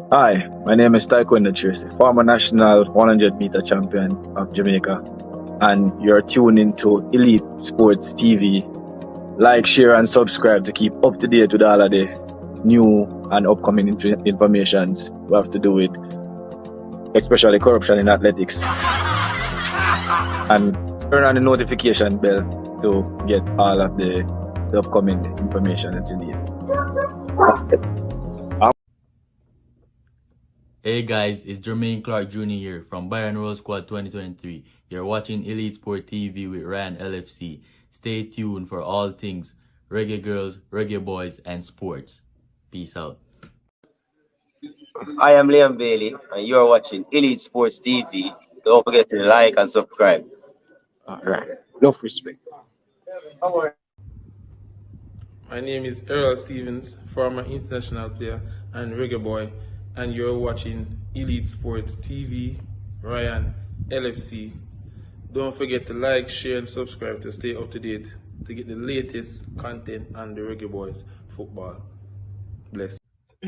Hi, my name is Taekwondo Tracy, former national 100-meter champion of Jamaica, and you're tuned into Elite Sports TV. Like, share, and subscribe to keep up to date with all of the new and upcoming informations we have to do with, especially corruption in athletics. And turn on the notification bell to get all of the upcoming information that you need. Hey guys, it's Jermaine Clark Jr. here from Byron Rose Squad 2023. You're watching Elite Sport TV with Ryan LFC. Stay tuned for all things reggae girls, reggae boys, and sports. Peace out. I am Liam Bailey, and you're watching Elite Sports TV. Don't forget to like and subscribe. All right, enough respect. My name is Errol Stevens, former international player and reggae boy, and you're watching Elite Sports TV, Ryan LFC. Don't forget to like, share, and subscribe to stay up to date to get the latest content on the reggae boys football. Bless.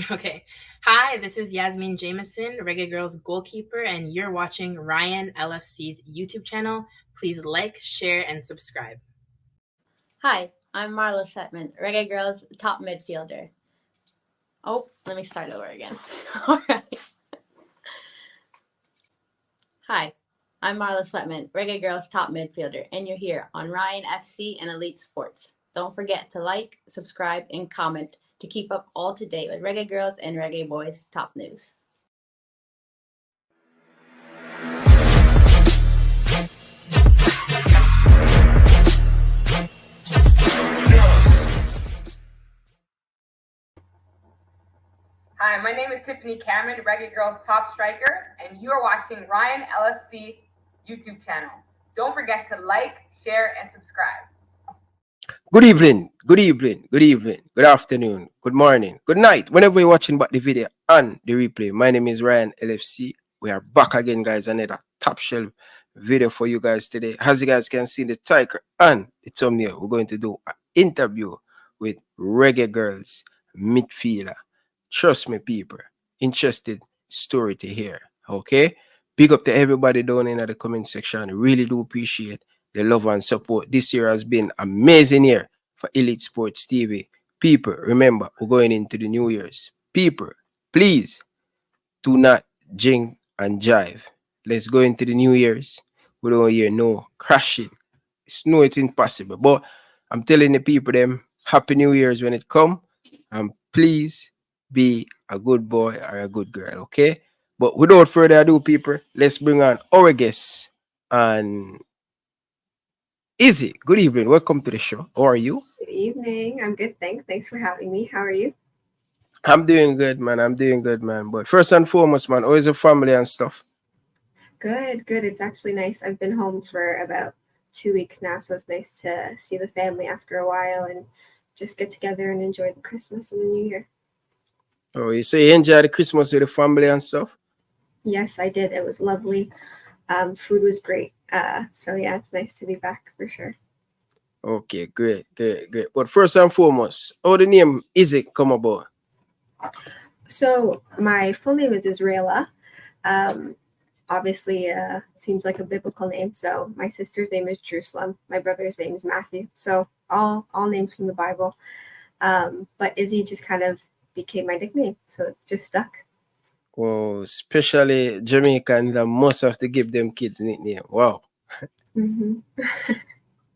Okay. Hi, this is Yasmin Jameson, Reggae Girls goalkeeper, and you're watching Ryan LFC's YouTube channel. Please like, share, and subscribe. Hi, I'm Marla Setman, Reggae Girls top midfielder. Oh, let me start over again. All right. Hi, I'm Marla Setman, Reggae Girls top midfielder, and you're here on Ryan FC and Elite Sports. Don't forget to like, subscribe, and comment to keep up all to date with Reggae Girls and Reggae Boys top news. Hi, my name is Tiffany Cameron, Reggae Girls top striker, and you are watching Ryan LFC YouTube channel. Don't forget to like, share, and subscribe. Good evening, good afternoon, good morning, good night, whenever you're watching back the video and the replay. My name is Ryan LFC. We are back again, guys. Another top shelf video for you guys today. As you guys can see the title and the thumbnail, we're going to do an interview with Reggae Girlz midfielder. Trust me, people, interested story to hear. Okay, big up to everybody down in the comment section. Really do appreciate the love and support. This year has been amazing year for Elite Sports TV. People, remember, we're going into the New Year's. People, please do not jing and jive. Let's go into the New Year's. We don't hear no crashing. It's impossible. But I'm telling the people them Happy New Year's when it come. And please be a good boy or a good girl, okay? But without further ado, people, let's bring on our guests. And Lzzy, good evening. Welcome to the show. How are you? Good evening. I'm good, thanks. Thanks for having me. How are you? I'm doing good, man. But first and foremost, man, always a family and stuff. Good. It's actually nice. I've been home for about 2 weeks now, so it's nice to see the family after a while and just get together and enjoy the Christmas and the New Year. Oh, you say you enjoy the Christmas with the family and stuff? Yes, I did. It was lovely. Food was great. So yeah, it's nice to be back for sure. Okay, great. But first and foremost, how the name Lzzy come about? So my full name is Israela. Obviously, seems like a biblical name. So my sister's name is Jerusalem. My brother's name is Matthew. So all names from the Bible. But Lzzy just kind of became my nickname, so it just stuck. Well, especially Jamaicans that must have to give them kids nickname. Wow. Mm-hmm.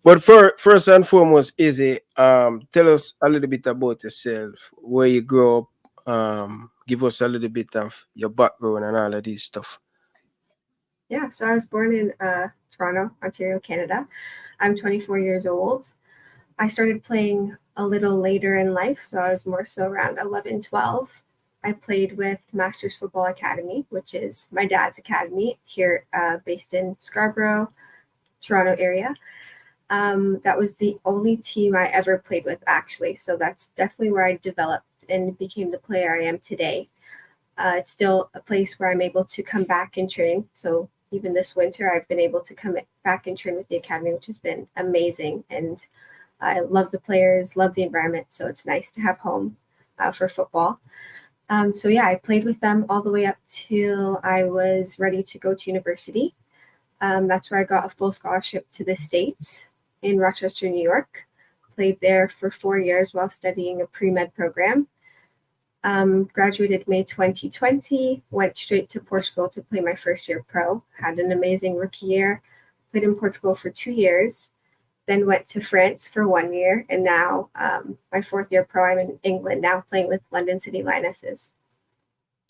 But first and foremost, Lzzy, tell us a little bit about yourself, where you grew up, give us a little bit of your background and all of this stuff. Yeah, so I was born in Toronto, Ontario, Canada. I'm 24 years old. I started playing a little later in life, so I was more so around 11, 12. I played with Masters Football Academy, which is my dad's academy here, based in Scarborough, Toronto area. That was the only team I ever played with, actually. So that's definitely where I developed and became the player I am today. It's still a place where I'm able to come back and train. So even this winter, I've been able to come back and train with the academy, which has been amazing. And I love the players, love the environment. So it's nice to have home for football. So yeah, I played with them all the way up till I was ready to go to university. That's where I got a full scholarship to the States in Rochester, New York. Played there for 4 years while studying a pre-med program. Graduated May 2020, went straight to Portugal to play my first year pro. Had an amazing rookie year. Played in Portugal for 2 years, then went to France for 1 year, and now my fourth year pro, I'm in England now playing with London City Lionesses.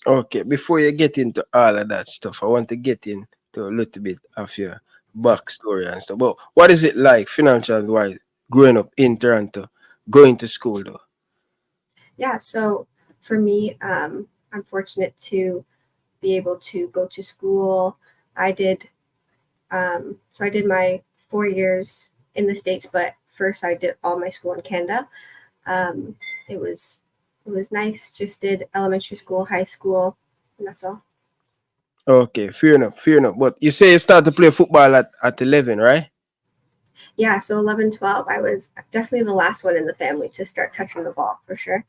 Okay, before you get into all of that stuff, I want to get into a little bit of your backstory and stuff. But what is it like, financial wise, growing up in Toronto, going to school though? Yeah, so for me, I'm fortunate to be able to go to school. I did so I did my 4 years in the States, but first I did all my school in Canada. Um, it was nice. Just did elementary school, high school, and that's all. Okay, fair enough, fair enough. But you say you start to play football at 11, right? Yeah, so 11, 12, I was definitely the last one in the family to start touching the ball for sure.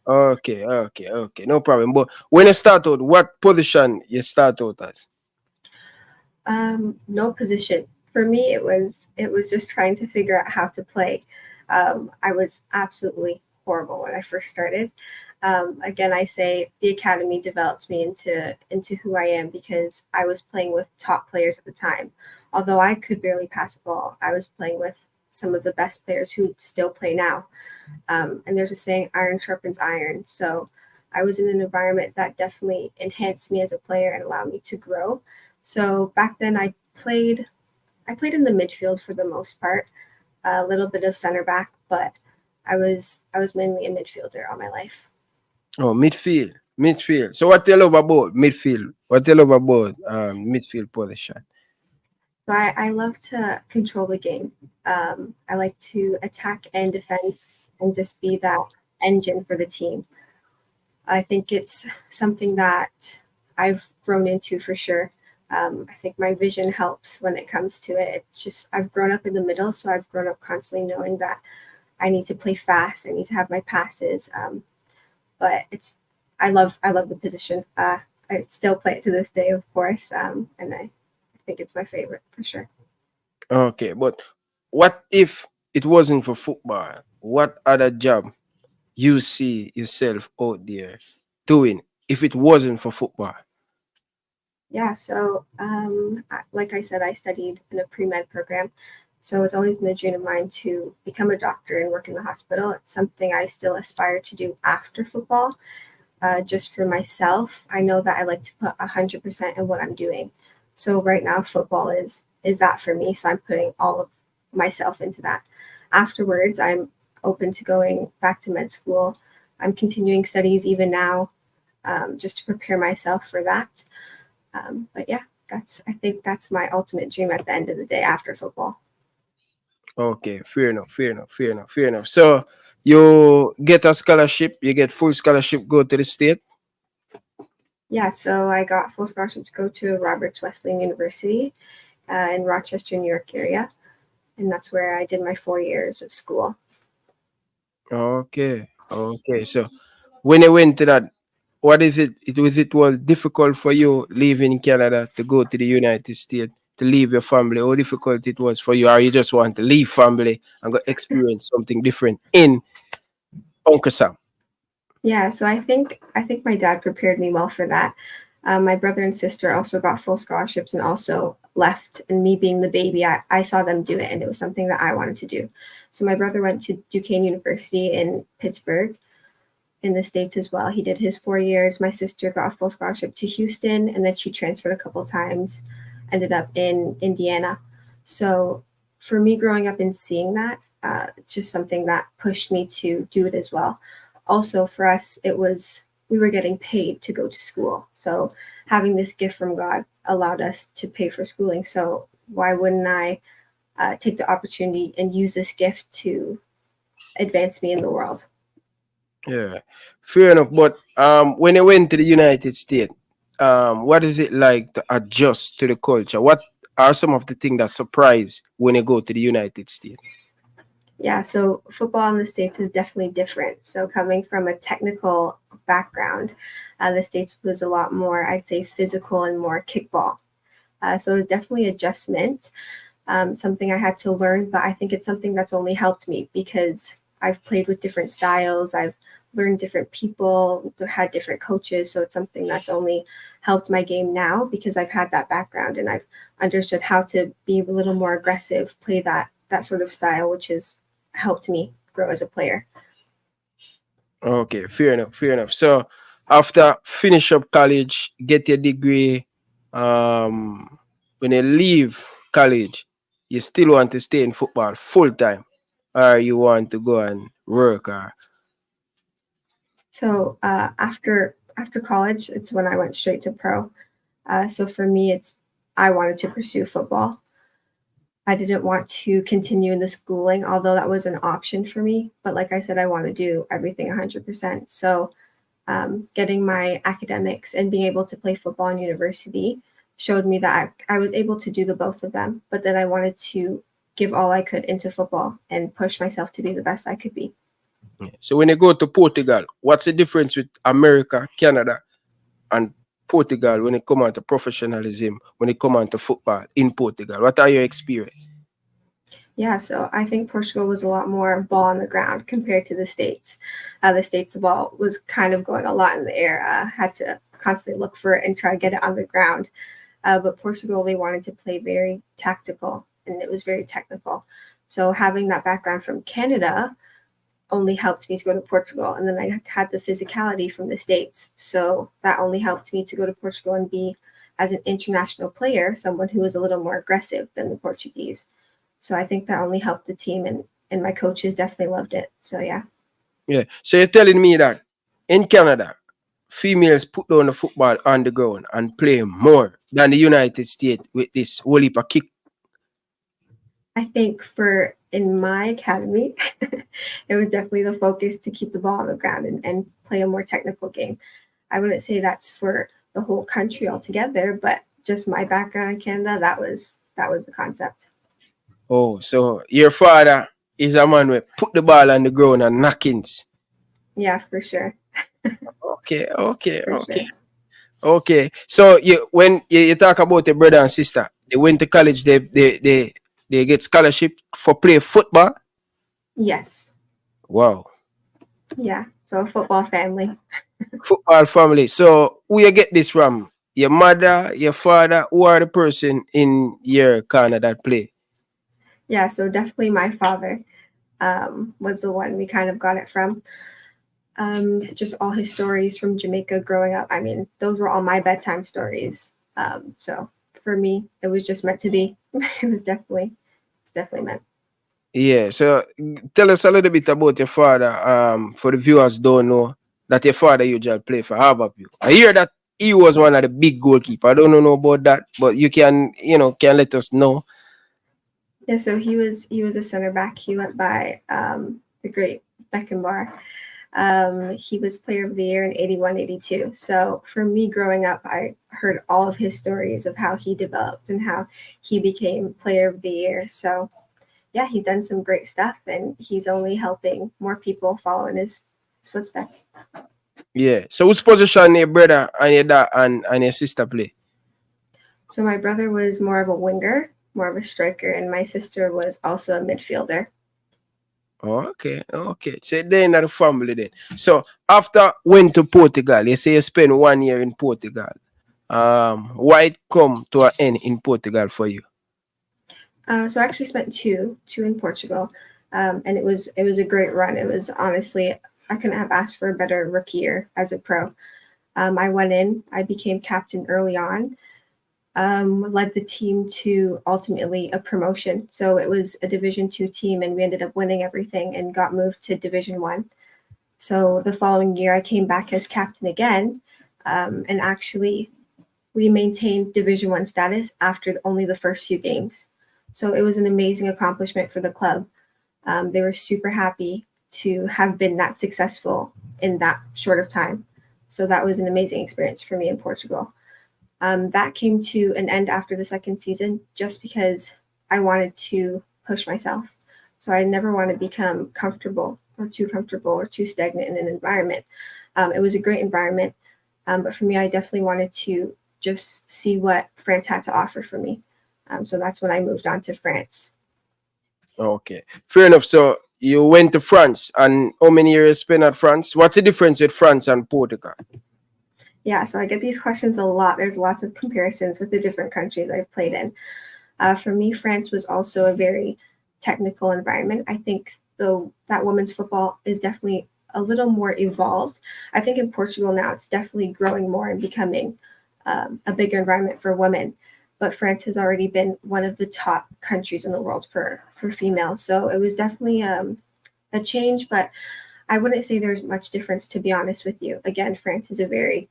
Okay, okay, okay, no problem. But when you start out, what position you start out as? No position. For me, it was just trying to figure out how to play. I was absolutely horrible when I first started. Again, I say the academy developed me into who I am because I was playing with top players at the time. Although I could barely pass a ball, I was playing with some of the best players who still play now. And there's a saying, iron sharpens iron. So I was in an environment that definitely enhanced me as a player and allowed me to grow. So back then I played in the midfield for the most part, a little bit of center back, but I was mainly a midfielder all my life. Oh, midfield, midfield. So what you love about midfield? What you love about midfield position? So I love to control the game. I like to attack and defend and just be that engine for the team. I think it's something that I've grown into for sure. I think my vision helps when it comes to it. It's just I've grown up in the middle, so I've grown up constantly knowing that I need to play fast. I need to have my passes. But I love the position. I still play it to this day, of course, and I think it's my favorite for sure. Okay, but what if it wasn't for football? What other job you see yourself out there doing if it wasn't for football? Yeah, so like I said, I studied in a pre-med program. So it's always been a dream of mine to become a doctor and work in the hospital. It's something I still aspire to do after football. Just for myself, I know that I like to put 100% in what I'm doing. So right now, football is that for me. So I'm putting all of myself into that. Afterwards, I'm open to going back to med school. I'm continuing studies even now, just to prepare myself for that. But yeah, I think that's my ultimate dream at the end of the day after football. Okay, fair enough, fair enough, fair enough, fair enough. So you get a scholarship, you get full scholarship, go to the state. Yeah, so I got full scholarship to go to Roberts Wesleyan University in Rochester, New York area, and that's where I did my 4 years of school. Okay, okay. So when you went to that, what is it? It was difficult for you leaving Canada to go to the United States to leave your family. How difficult it was for you, or you just want to leave family and go experience something different in Uncle Sam? Yeah, so I think my dad prepared me well for that. My brother and sister also got full scholarships and also left. And me being the baby, I saw them do it, and it was something that I wanted to do. So my brother went to Duquesne University in Pittsburgh in the States as well. He did his 4 years. My sister got a full scholarship to Houston, and then she transferred a couple times, ended up in Indiana. So for me growing up and seeing that, it's just something that pushed me to do it as well. Also for us, we were getting paid to go to school. So having this gift from God allowed us to pay for schooling. So why wouldn't I take the opportunity and use this gift to advance me in the world? Yeah, fair enough. But when you went to the United States, what is it like to adjust to the culture? What are some of the things that surprise when you go to the United States? Yeah, so football in the States is definitely different. So coming from a technical background, the States was a lot more, I'd say, physical and more kickball. So it was definitely adjustment, something I had to learn, but I think it's something that's only helped me because I've played with different styles. I've learned different people, had different coaches. So it's something that's only helped my game now because I've had that background and I've understood how to be a little more aggressive, play that sort of style, which has helped me grow as a player. Okay, fair enough, fair enough. So after finish up college, get your degree, when you leave college, you still want to stay in football full time, or you want to go and work, or So after college, it's when I went straight to pro. So for me, I wanted to pursue football. I didn't want to continue in the schooling, although that was an option for me. But like I said, I want to do everything 100%. So getting my academics and being able to play football in university showed me that I was able to do the both of them, but then I wanted to give all I could into football and push myself to be the best I could be. so when you go to Portugal, what's the difference with America, Canada, and Portugal when it comes on to professionalism, when it comes on to football in Portugal? What are your experience? Yeah, so I think Portugal was a lot more ball on the ground compared to the States. The States, the ball was kind of going a lot in the air. Had to constantly look for it and try to get it on the ground. But Portugal, they wanted to play very tactical and it was very technical. So having that background from Canada only helped me to go to Portugal. And then I had the physicality from the States. So that only helped me to go to Portugal and be, as an international player, someone who was a little more aggressive than the Portuguese. So I think that only helped the team and my coaches definitely loved it. So yeah. Yeah. So you're telling me that in Canada, females put down the football on the ground and play more than the United States with this whole heap of kick. I think for in my academy, it was definitely the focus to keep the ball on the ground and play a more technical game. I wouldn't say that's for the whole country altogether, but just my background in Canada, that was the concept. Oh, so your father is a man who put the ball on the ground and knockings. Yeah, for sure. Okay. For sure. Okay. So when you talk about your brother and sister, they went to college, they get scholarship for play football. Yes. Wow. Yeah. So a football family. Football family. So who you get this from? Your mother, your father, who are the person in your corner that play? Yeah, so definitely my father was the one we kind of got it from. Just all his stories from Jamaica growing up. I mean, those were all my bedtime stories. So for me, it was just meant to be. It was definitely meant. Yeah. So tell us a little bit about your father. For the viewers don't know that your father usually play for Harborview. I hear that he was one of the big goalkeeper. I don't know about that, but you can let us know. Yeah, so he was a center back. He went by the great Beckenbauer. He was player of the year in 81, 82. So for me growing up, I heard all of his stories of how he developed and how he became player of the year. So yeah, he's done some great stuff and he's only helping more people follow in his footsteps. Yeah. So which position your brother and your dad and your sister play? So my brother was more of a winger, more of a striker, and my sister was also a midfielder. Okay. So they're in the family then. So after went to Portugal, you say you spent 1 year in Portugal. Why it come to an end in Portugal for you? So I actually spent two in Portugal, and it was a great run. It was honestly I couldn't have asked for a better rookie year as a pro. I went in, I became captain early on, led the team to ultimately a promotion. So it was a Division 2 team, and we ended up winning everything and got moved to Division 1. So the following year, I came back as captain again, and actually we maintained Division 1 status after only the first few games. So it was an amazing accomplishment for the club. They were super happy to have been that successful in that short of time. So that was an amazing experience for me in Portugal. That came to an end after the second season just because I wanted to push myself. So I never want to become comfortable or too stagnant in an environment. It was a great environment, but for me, I definitely wanted to just see what France had to offer for me. So that's when I moved on to France. Okay, fair enough. So you went to France, and how many years spent at France? What's the difference with France and Portugal? Yeah, so I get these questions a lot. There's lots of comparisons with the different countries I've played in. For me, France was also a very technical environment. I think that women's football is definitely a little more evolved. I think in Portugal now it's definitely growing more and becoming a bigger environment for women. But France has already been one of the top countries in the world for females. So it was definitely a change, but I wouldn't say there's much difference, to be honest with you. Again, France is a very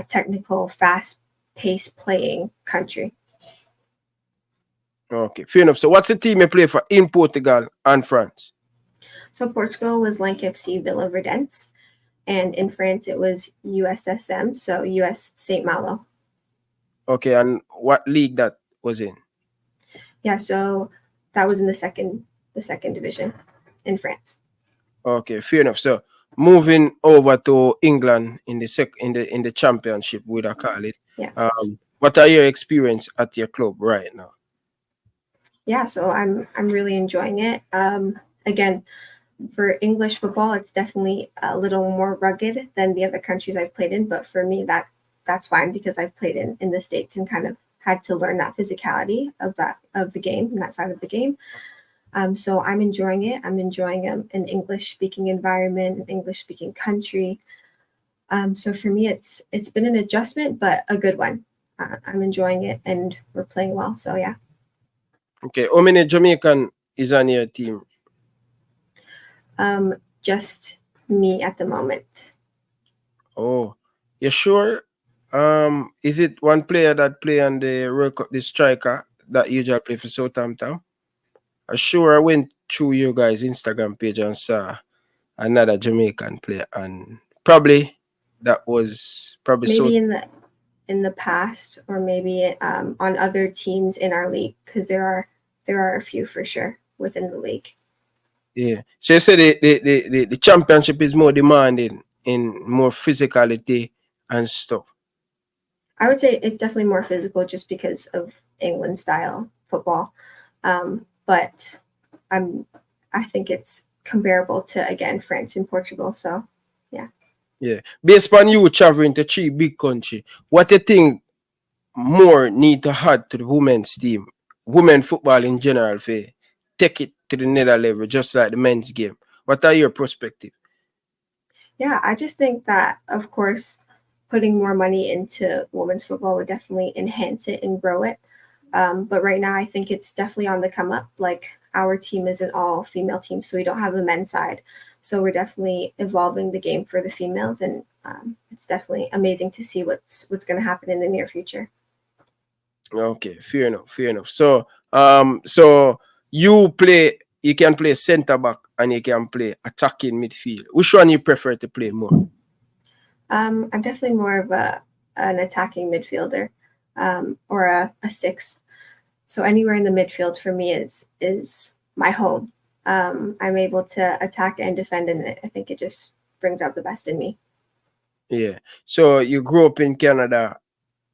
technical, fast-paced playing country. Okay, fair enough. So what's the team you play for in Portugal and France? So Portugal was Lank FC Villa Verdens, and in France it was USSM, so US Saint Malo. Okay, and what league that was in? Yeah, so that was in the second division in France. Okay, fair enough. So moving over to England in the championship, would I call it? Yeah. What are your experience at your club right now? Yeah, so I'm really enjoying it. Again, for English football, it's definitely a little more rugged than the other countries I've played in, but for me that's fine because I've played in the States and kind of had to learn that physicality of the game and that side of the game. So I'm enjoying it. I'm enjoying an English-speaking environment, an English-speaking country. So for me, it's been an adjustment, but a good one. I'm enjoying it, and we're playing well. So yeah. Okay, how many Jamaican is on your team? Just me at the moment. Oh, you sure? Is it one player that play on the striker that usually play for Southampton? I'm sure I went through you guys' Instagram page and saw another Jamaican player, and probably that was probably maybe in the past, or maybe on other teams in our league, because there are a few for sure within the league. Yeah. So you say the championship is more demanding in more physicality and stuff. I would say it's definitely more physical just because of England style football. But I think it's comparable to, again, France and Portugal. So yeah. Yeah. Based on you traveling to 3 big country, what do you think more need to add to the women's team? Women football in general, for take it to the next level, just like the men's game. What are your perspective? Yeah, I just think that, of course, putting more money into women's football would definitely enhance it and grow it. But right now, I think it's definitely on the come up. Like, our team is an all female team, so we don't have a men's side. So we're definitely evolving the game for the females, and it's definitely amazing to see what's going to happen in the near future. Okay, fair enough. So, you can play center back and you can play attacking midfield. Which one you prefer to play more? I'm definitely more of an attacking midfielder, or a six. So anywhere in the midfield for me is my home. I'm able to attack and defend, and I think it just brings out the best in me. Yeah. So you grew up in Canada.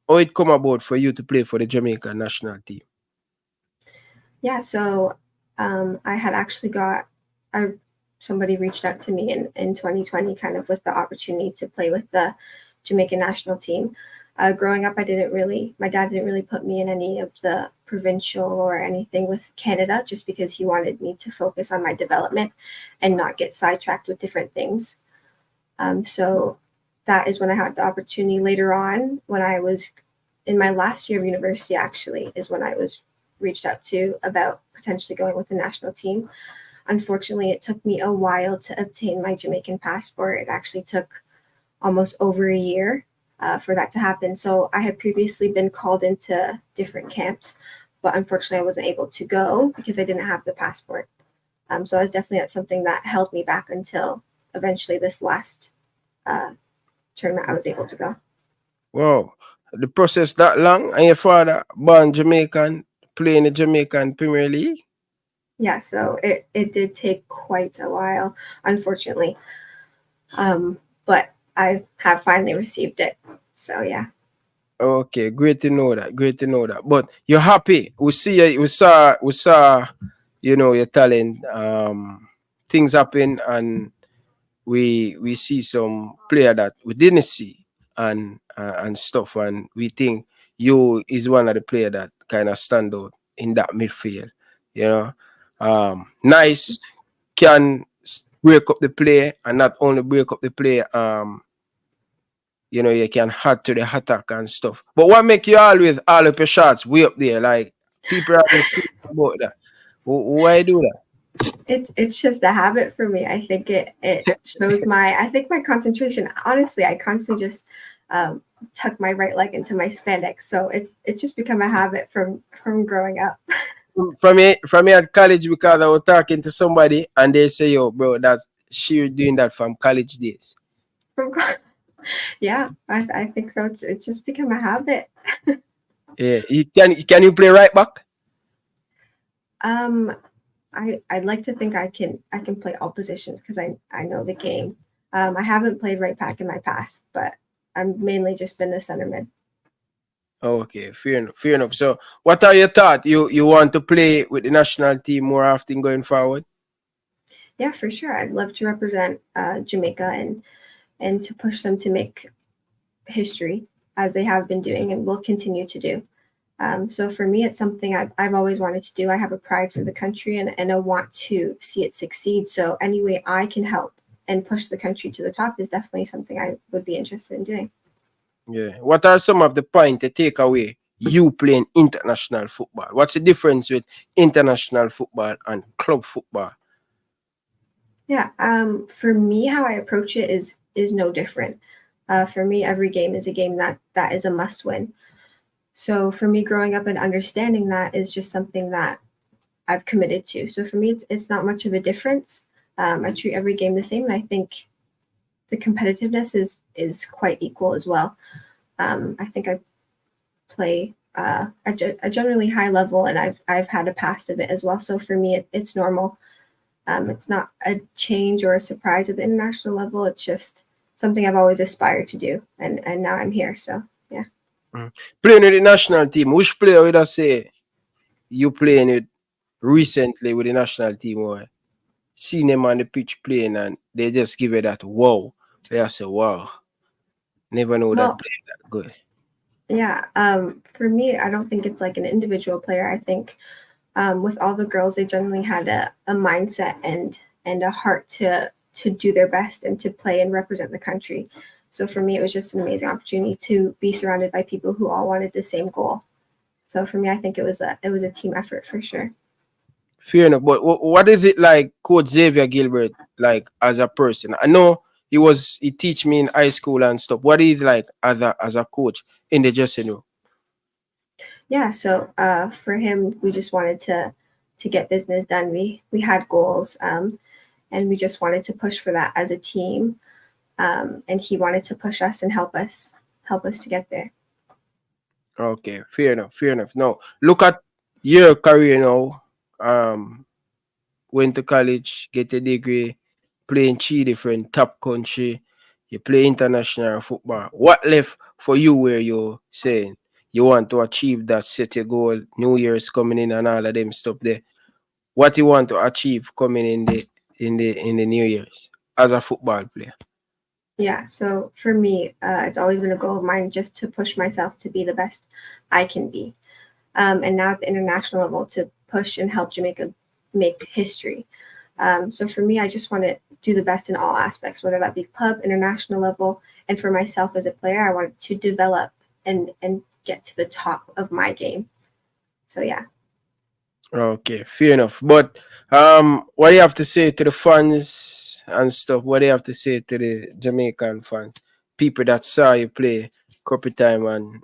How it come about for you to play for the Jamaica national team? Yeah, so I had actually somebody reached out to me in 2020, kind of with the opportunity to play with the Jamaican national team. Growing up, my dad didn't really put me in any of the provincial or anything with Canada, just because he wanted me to focus on my development and not get sidetracked with different things. So that is when I had the opportunity later on, when I was in my last year of university, actually, is when I was reached out to about potentially going with the national team. Unfortunately, it took me a while to obtain my Jamaican passport. It actually took almost over a year for that to happen. So I had previously been called into different camps, but unfortunately I wasn't able to go because I didn't have the passport. So that's something that held me back until eventually this last tournament I was able to go. Wow. The process that long, and your father born Jamaican, playing the Jamaican Premier League? Yeah, so it did take quite a while, unfortunately. But I have finally received it. So yeah. Okay, great to know that. Great to know that. But you're happy. We saw your talent. Things happen, and we see some player that we didn't see, and stuff, and we think you is one of the player that kind of stand out in that midfield. You know, nice, can break up the play, and not only break up the play. You can add to the attack and stuff. But what make you always all up your shots way up there? Like people always speak about that. Why do that? It's just a habit for me. I think it shows I think my concentration. Honestly, I constantly just tuck my right leg into my spandex. So it's just become a habit from growing up. From me at college, because I was talking to somebody and they say, "Yo, bro, that's she doing that from college days." From yeah, I think so. It's just become a habit. Yeah, can you play right back? I'd like to think I can play all positions because I know the game. I haven't played right back in my past, but I've mainly just been a center mid. Okay, fair enough. Fair enough. So, what are your thoughts? You want to play with the national team more often going forward? Yeah, for sure. I'd love to represent Jamaica and to push them to make history as they have been doing and will continue to do. So for me, it's something I've always wanted to do. I have a pride for the country and I want to see it succeed. So any way I can help and push the country to the top is definitely something I would be interested in doing. Yeah. What are some of the points to take away you playing international football? What's the difference with international football and club football? Yeah. For me, how I approach it is no different. For me, every game is a game that is a must win. So for me, growing up and understanding that is just something that I've committed to. So for me, it's not much of a difference. I treat every game the same, and I think the competitiveness is quite equal as well. I think I play a generally high level, and I've had a past of it as well. So for me, it's normal. It's not a change or a surprise at the international level. It's just something I've always aspired to do, and now I'm here. So yeah. Playing with the national team, which player would I say you playing with recently with the national team, or seen them on the pitch playing and they just give it that wow? They say, wow, never know that Well, player that good. yeah. For me, I don't think it's like an individual player. I think with all the girls, they generally had a mindset and a heart to do their best and to play and represent the country. So for me, it was just an amazing opportunity to be surrounded by people who all wanted the same goal. So for me, I think it was a team effort for sure. Fair enough. But what is it like, Coach Xavier Gilbert, like as a person? I know he teach me in high school and stuff. What is like as a coach in the dressing room? Yeah. So for him, we just wanted to get business done. We had goals, and we just wanted to push for that as a team. And he wanted to push us and help us to get there. Okay, fair enough, fair enough. Now look at your career now. Went to college, get a degree, playing three different top country. You play international football. What left for you where you're saying you want to achieve that set a goal, New Year's coming in and all of them stuff there? What you want to achieve coming in the New Year's as a football player? Yeah. So for me, it's always been a goal of mine just to push myself to be the best I can be. And now at the international level to push and help Jamaica make history. So for me, I just want to do the best in all aspects, whether that be club, international level, and for myself as a player, I wanted to develop and get to the top of my game. So yeah. Okay, fair enough. But what do you have to say to the fans and stuff? What do you have to say to the Jamaican fans? People that saw you play couple time and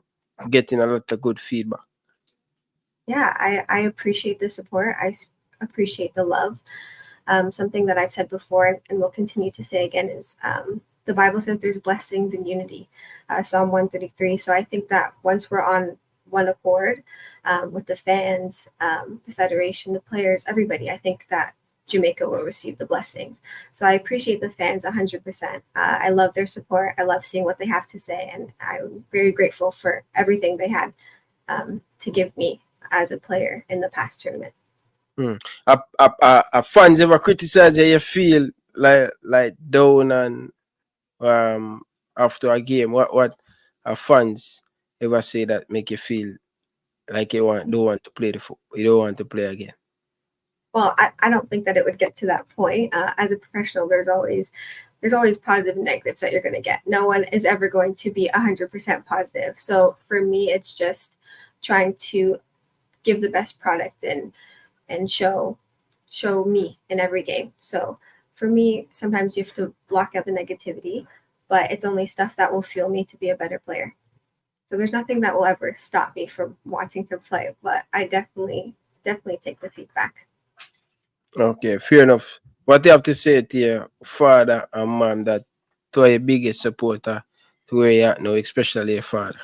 getting a lot of good feedback. Yeah, I appreciate the support. Appreciate the love. Something that I've said before and will continue to say again is the Bible says there's blessings in unity, Psalm 133. So I think that once we're on one accord, with the fans, the federation, the players, everybody. I think that Jamaica will receive the blessings. So I appreciate the fans 100%. I love their support. I love seeing what they have to say, and I'm very grateful for everything they had to give me as a player in the past tournament. Fans ever criticize you feel like down and after a game? What fans ever say that make you feel like you don't want to play you don't want to play again? Well, I don't think that it would get to that point. As a professional, there's always positive and negatives that you're going to get. No one is ever going to be 100% positive. So for me, it's just trying to give the best product and show me in every game. So for me, sometimes you have to block out the negativity, but it's only stuff that will fuel me to be a better player. So there's nothing that will ever stop me from wanting to play, but I definitely take the feedback. Okay, fair enough. What do you have to say to your father and mom that to your biggest supporter to where you're at now, especially your father?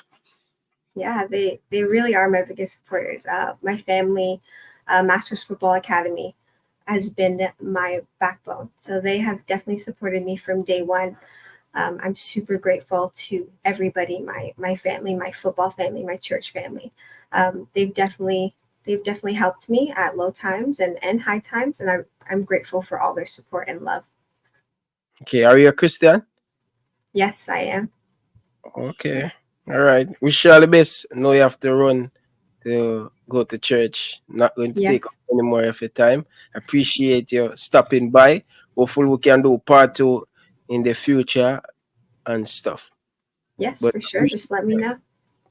Yeah, they really are my biggest supporters. My family, Masters Football Academy, has been my backbone. So they have definitely supported me from day one. I'm super grateful to everybody, my family, my football family, my church family. They've definitely helped me at low times and high times, and I'm grateful for all their support and love. Okay, are you a Christian? Yes, I am. Okay. All right. Wish you all the best. Know you have to run to go to church. Not going to take up Yes. any more of your time. Appreciate you stopping by. Hopefully we can do part 2 in the future and stuff. Yes, But for sure. Just let me know.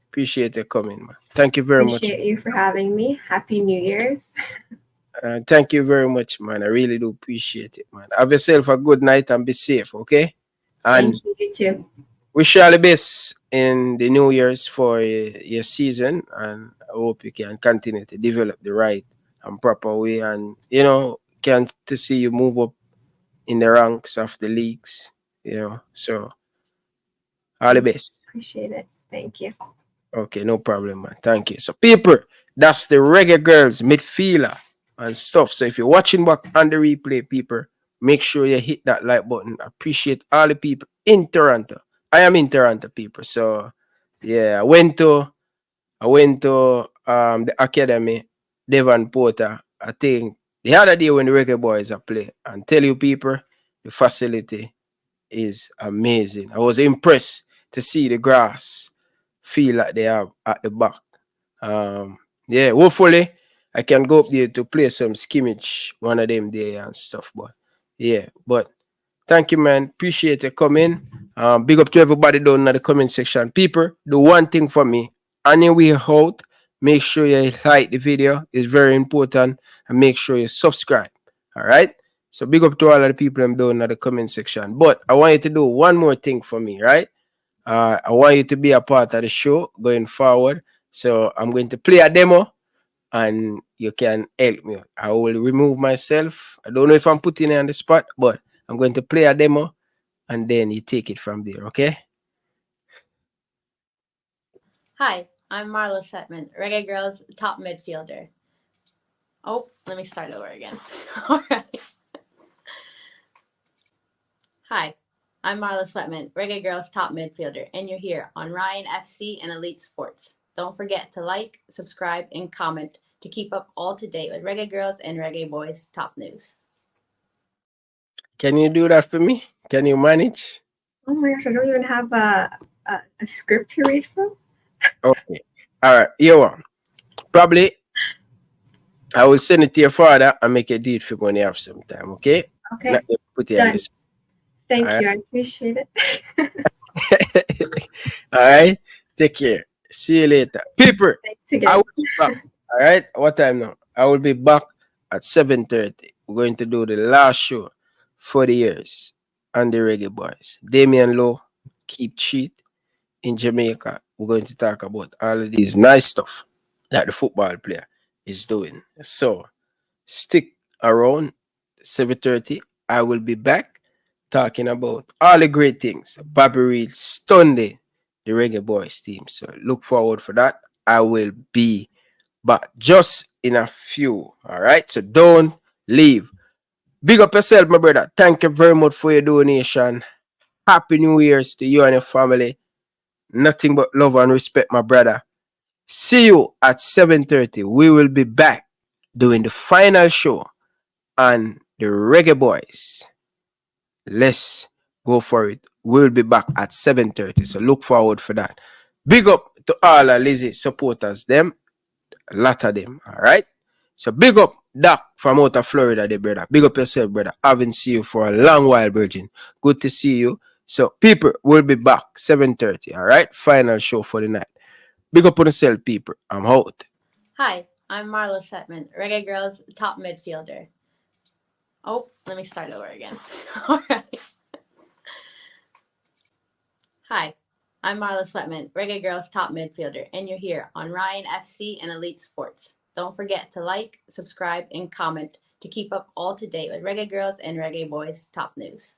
appreciate you coming, man. Thank you very much. Appreciate you for having me. Happy New Year's. Thank you very much, man. I really do appreciate it, man. Have yourself a good night and be safe, okay? And Thank you, you too. wish you all the best in the New Year's for your season, and I hope you can continue to develop the right and proper way, and can to see you move up in the ranks of the leagues. So all the best. Appreciate it. Thank you. Okay, no problem, man. Thank you. So, people, that's the Reggae Girlz midfielder and stuff. So, if you're watching back on the replay, people, make sure you hit that like button. Appreciate all the people in Toronto. I am in Toronto, people. So, yeah, I went to the academy, Devon Porter. I think the other day when the Reggae Boys are play, and tell you, people, the facility is amazing. I was impressed to see the grass feel like they have at the back. Yeah, hopefully I can go up there to play some skimmage one of them there and stuff. But thank you, man. Appreciate you coming. Big up to everybody down in the comment section. People, do one thing for me. Anyway, out, make sure you like the video. It's very important. And make sure you subscribe. All right? So big up to all of the people I'm down in the comment section. But I want you to do one more thing for me, right? I want you to be a part of the show going forward. So I'm going to play a demo and you can help me. I will remove myself. I don't know if I'm putting it on the spot, but I'm going to play a demo and then you take it from there, okay? Hi, I'm Marla Setman, Reggae Girl's top midfielder. Oh, let me start over again. All right. Hi, I'm Marla Sletman, Reggae Girl's top midfielder, and you're here on Ryan FC and Elite Sports. Don't forget to like, subscribe, and comment to keep up all to date with Reggae Girls and Reggae Boys top news. Can you do that for me? Can you manage? Oh my gosh, I don't even have a script to read from. Okay. All right. Probably I will send it to your father and make a deal for when you have some time, okay? Okay. Not put it Done. on this. Thank All you. I appreciate it. All right. Take care. See you later. People, Thanks again. I will be back. All right. What time now? I will be back at 7:30. We're going to do the last show for the years on the Reggae Boys. Damian Lowe, Keep Cheat in Jamaica. We're going to talk about all of these nice stuff that the football player is doing. So stick around 7:30. I will be back talking about all the great things. Bobby Reed, Stunday, the Reggae Boys team. So look forward for that. I will be but just in a few. All right, so don't leave. Big up yourself, my brother. Thank you very much for your donation. Happy New Year's to you and your family. Nothing but love and respect, my brother. See you at 7:30. We will be back doing the final show on the Reggae Boys. Let's go for it. We'll be back at 7:30. So look forward for that. Big up to all our Lizzy supporters, them. A lot of them. All right. So big up Doc from out of Florida, the brother. Big up yourself, brother. Haven't seen you for a long while, Virgin. Good to see you. So people will be back 7:30. All right. Final show for the night. Big up on yourself, people. I'm out. Hi, I'm Marla Setman, Reggae Girls top midfielder. Oh, let me start over again. All right. Hi, I'm Marla Sletman, Reggae Girls top midfielder, and you're here on Ryan FC and Elite Sports. Don't forget to like, subscribe, and comment to keep up all to date with Reggae Girls and Reggae Boys top news.